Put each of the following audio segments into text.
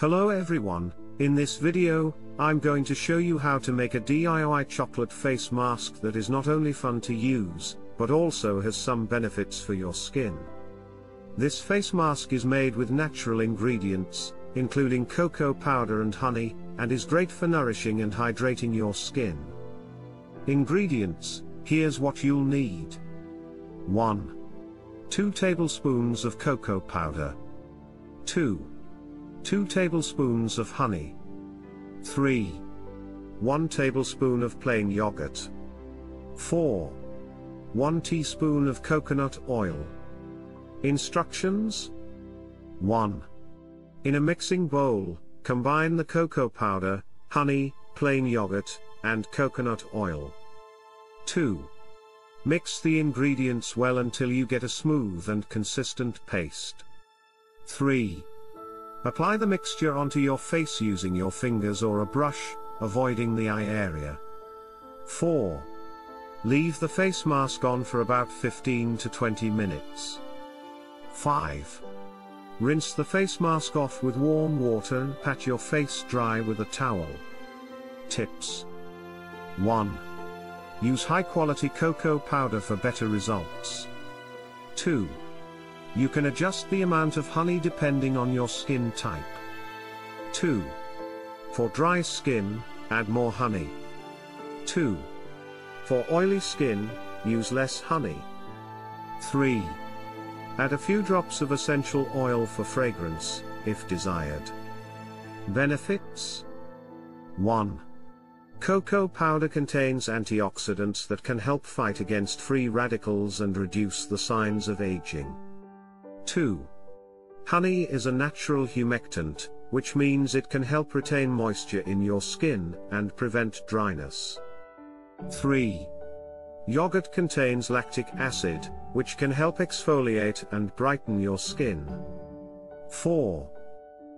Hello everyone, in this video, I'm going to show you how to make a DIY chocolate face mask that is not only fun to use, but also has some benefits for your skin. This face mask is made with natural ingredients, including cocoa powder and honey, and is great for nourishing and hydrating your skin. Ingredients, here's what you'll need. 1. 2 tablespoons of cocoa powder. 2 tablespoons of honey. 3. 1 tablespoon of plain yogurt. 4. 1 teaspoon of coconut oil. Instructions. 1. In a mixing bowl, combine the cocoa powder, honey, plain yogurt, and coconut oil. 2. Mix the ingredients well until you get a smooth and consistent paste. 3. Apply the mixture onto your face using your fingers or a brush, avoiding the eye area. 4. Leave the face mask on for about 15 to 20 minutes. 5. Rinse the face mask off with warm water and pat your face dry with a towel. Tips. 1. Use high-quality cocoa powder for better results. 2. You can adjust the amount of honey depending on your skin type. 2. For dry skin, add more honey. 2. For oily skin, use less honey. 3. Add a few drops of essential oil for fragrance, if desired. Benefits. 1. Cocoa powder contains antioxidants that can help fight against free radicals and reduce the signs of aging. 2. Honey is a natural humectant, which means it can help retain moisture in your skin and prevent dryness. 3. Yogurt contains lactic acid, which can help exfoliate and brighten your skin. 4.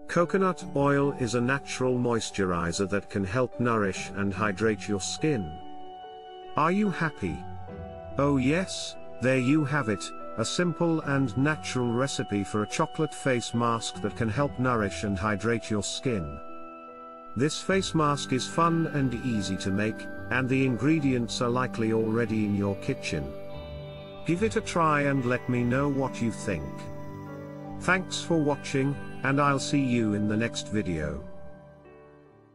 Coconut oil is a natural moisturizer that can help nourish and hydrate your skin. Are you happy? Oh yes, there you have it. A simple and natural recipe for a chocolate face mask that can help nourish and hydrate your skin. This face mask is fun and easy to make, and the ingredients are likely already in your kitchen. Give it a try and let me know what you think. Thanks for watching, and I'll see you in the next video.